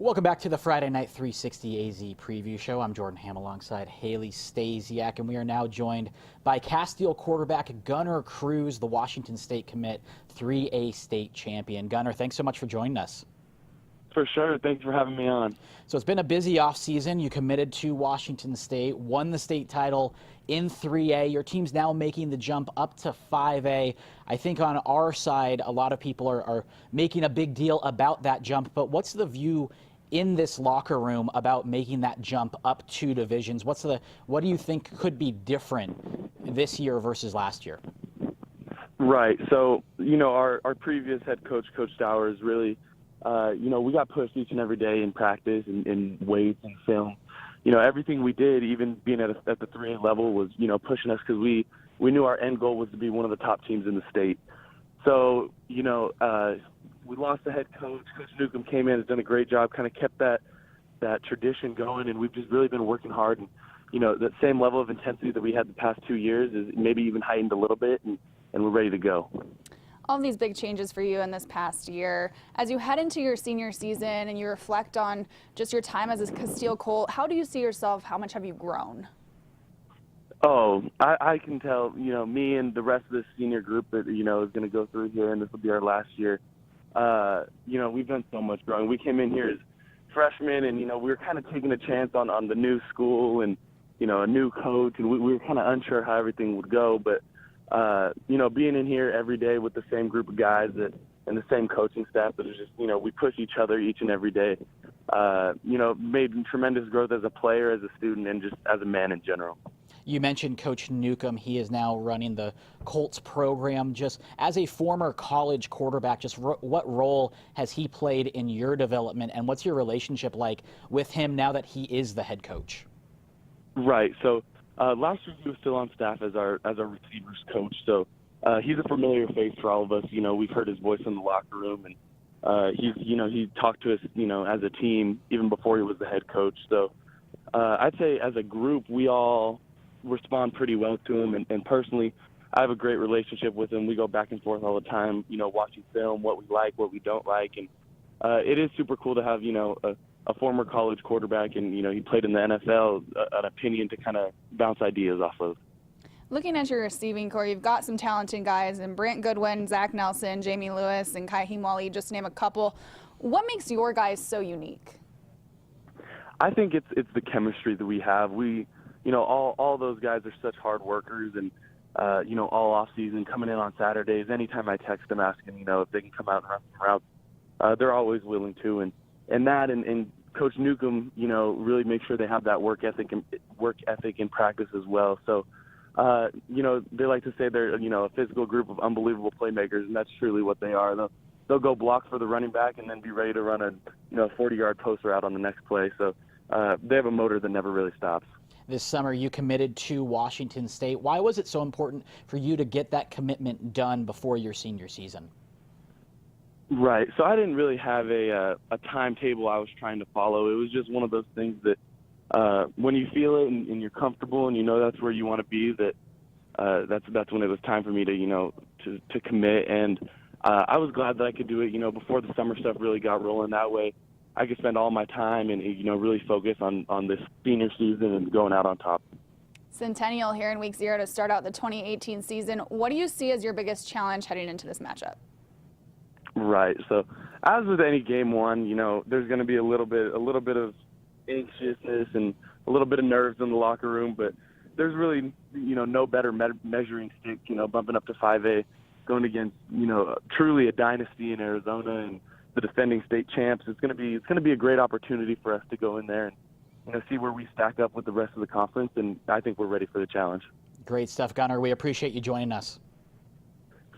Welcome back to the Friday Night 360 AZ preview show. I'm Jordan Ham alongside Haley Stasiak, and we are now joined by Casteel quarterback Gunnar Cruz, the Washington State commit, 3A state champion. Gunnar, thanks so much for joining us. For sure. Thanks for having me on. So it's been a busy offseason. You committed to Washington State, won the state title in 3A. Your team's now making the jump up to 5A. I think on our side, a lot of people are making a big deal about that jump, but what's the view in this locker room about making that jump up 2 divisions? What do you think could be different this year versus last year? Right. So, our previous head coach, Coach Dowers, really, we got pushed each and every day in practice and in weights and film. Everything we did, even being at the 3A level, was, pushing us because we knew our end goal was to be one of the top teams in the state. So, we lost the head coach. Coach Newcomb came in, has done a great job, kind of kept that tradition going, and we've just really been working hard. And, that same level of intensity that we had the past 2 years is maybe even heightened a little bit, and we're ready to go. All of these big changes for you in this past year. As you head into your senior season and you reflect on just your time as a Casteel Colt, how do you see yourself? How much have you grown? Oh, I can tell, me and the rest of this senior group that, is going to go through here, and this will be our last year. We've done so much growing. We came in here as freshmen, and, we were kind of taking a chance on the new school and, a new coach, and we were kind of unsure how everything would go. But, being in here every day with the same group of guys and the same coaching staff that is just, we push each other each and every day, made tremendous growth as a player, as a student, and just as a man in general. You mentioned Coach Newcomb. He is now running the Colts program. Just as a former college quarterback, just what role has he played in your development, and what's your relationship like with him now that he is the head coach? Right. So last year he was still on staff as our receivers coach. So he's a familiar face for all of us. We've heard his voice in the locker room, and he talked to us, as a team even before he was the head coach. So I'd say as a group, we all respond pretty well to him, and personally I have a great relationship with him. We go back and forth all the time, watching film, what we like, what we don't like, and it is super cool to have a former college quarterback, and he played in the NFL, an opinion to kind of bounce ideas off of. Looking at your receiving core, you've got some talented guys, and Brant Goodwin, Zach Nelson, Jamie Lewis, and Kaheem Wally, just to name a couple. What makes your guys so unique? I think it's the chemistry that we have. All those guys are such hard workers, and, all off season, coming in on Saturdays, anytime I text them asking, if they can come out and run some routes, they're always willing to. And that and Coach Newcomb, really make sure they have that work ethic in practice as well. So, they like to say they're, a physical group of unbelievable playmakers, and that's truly what they are. They'll go block for the running back and then be ready to run a 40-yard poster out on the next play. So they have a motor that never really stops. This summer you committed to Washington State. Why was it so important for you to get that commitment done before your senior season? Right. So I didn't really have a timetable I was trying to follow. It was just one of those things that when you feel it and you're comfortable and that's where you want to be, that's when it was time for me to commit. And I was glad that I could do it, before the summer stuff really got rolling. That way I could spend all my time and, really focus on this senior season and going out on top. Centennial here in week 0 to start out the 2018 season. What do you see as your biggest challenge heading into this matchup? Right. So as with any game one, there's going to be a little bit of anxiousness and a little bit of nerves in the locker room, but there's really, no better measuring stick, bumping up to 5A, going against, truly a dynasty in Arizona and the defending state champs. It's going to be a great opportunity for us to go in there and see where we stack up with the rest of the conference, and I think we're ready for the challenge. Great stuff, Gunnar. We appreciate you joining us.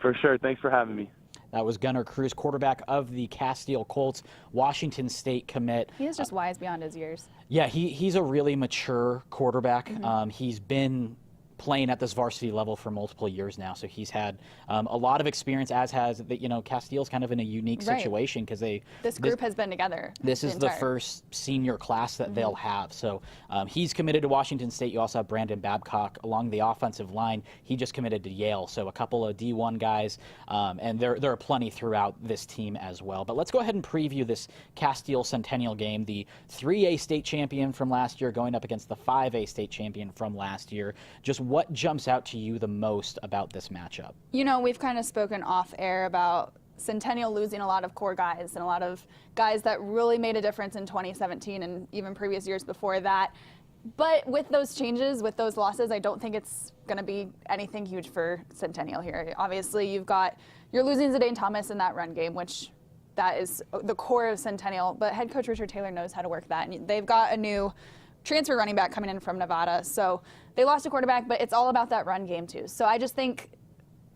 For sure. Thanks for having me. That was Gunnar Cruz, quarterback of the Casteel Colts, Washington State commit. He is just wise beyond his years. Yeah, he's a really mature quarterback. Mm-hmm. He's been playing at this varsity level for multiple years now, so he's had a lot of experience, as has Casteel's kind of in a unique situation because this group has been together. This is the first senior class that they'll have. So he's committed to Washington State. You also have Brandon Babcock along the offensive line. He just committed to Yale. So a couple of D1 guys, and there are plenty throughout this team as well. But let's go ahead and preview this Casteel Centennial game, the 3A state champion from last year going up against the 5A state champion from last year. Just what jumps out to you the most about this matchup? We've kind of spoken off air about Centennial losing a lot of core guys and a lot of guys that really made a difference in 2017 and even previous years before that. But with those changes, with those losses, I don't think it's going to be anything huge for Centennial here. Obviously, you're losing Zidane Thomas in that run game, which that is the core of Centennial. But head coach Richard Taylor knows how to work that, and they've got a new transfer running back coming in from Nevada. So they lost a quarterback, but it's all about that run game too. So I just think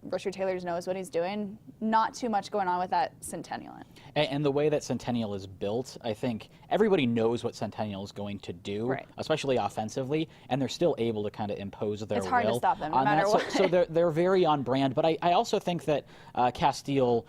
Richard Taylor knows what he's doing. Not too much going on with that Centennial. And the way that Centennial is built, I think everybody knows what Centennial is going to do, especially offensively, and they're still able to kind of impose their will. It's hard to stop them, no matter what. So they're very on brand. But I also think that Casteel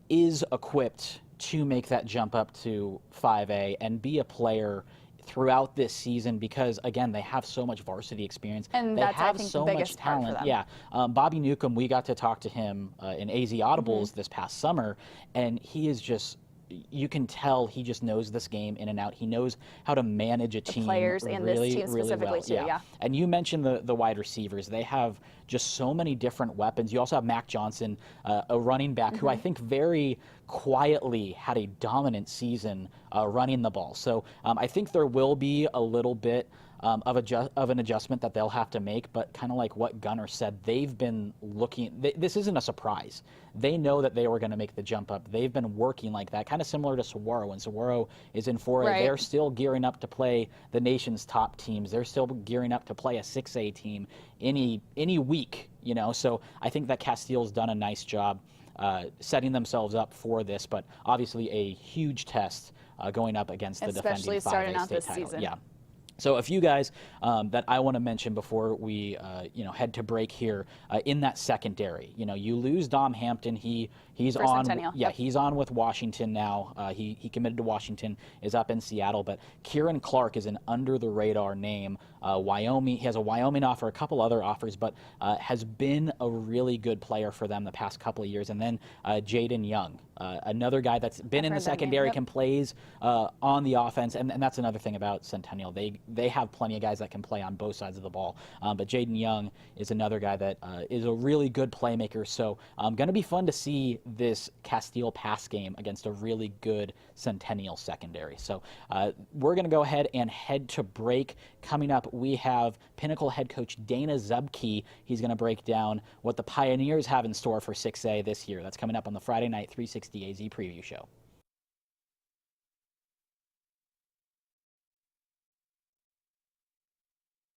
is equipped to make that jump up to 5A and be a player throughout this season because, again, they have so much varsity experience. And they that's, have I think, so the biggest much talent. part for them. Yeah. Bobby Newcomb, we got to talk to him in AZ Audibles this past summer, and he is just, you can tell he just knows this game in and out. He knows how to manage a team players and really, this team really specifically well. too, yeah. And you mentioned the wide receivers. They have just so many different weapons. You also have Mac Johnson, a running back who I think very quietly had a dominant season running the ball. So I think there will be a little bit of an adjustment that they'll have to make, but kind of like what Gunnar said, they've been looking, this isn't a surprise. They know that they were going to make the jump up. They've been working like that, kind of similar to Saguaro. When Saguaro is in 4A, they're still gearing up to play the nation's top teams. They're still gearing up to play a 6A team any week, So I think that Casteel's done a nice job setting themselves up for this, but obviously a huge test going up against the defending 5A starting out state this title. season. Yeah. So a few guys that I want to mention before we head to break here in that secondary. You lose Dom Hampton. He's For on. Centennial. Yeah, he's on with Washington now. He committed to Washington. Is up in Seattle. But Kieran Clark is an under the radar name. Wyoming. He has a Wyoming offer, a couple other offers, but has been a really good player for them the past couple of years. And then Jaden Young, another guy that's been in the secondary, can plays on the offense, and that's another thing about Centennial. They have plenty of guys that can play on both sides of the ball. But Jaden Young is another guy that is a really good playmaker. So going to be fun to see this Casteel pass game against a really good Centennial secondary. So we're going to go ahead and head to break. Coming up, we have Pinnacle head coach Dana Zubke. He's going to break down what the Pioneers have in store for 6A this year. That's coming up on the Friday Night 360 AZ Preview Show.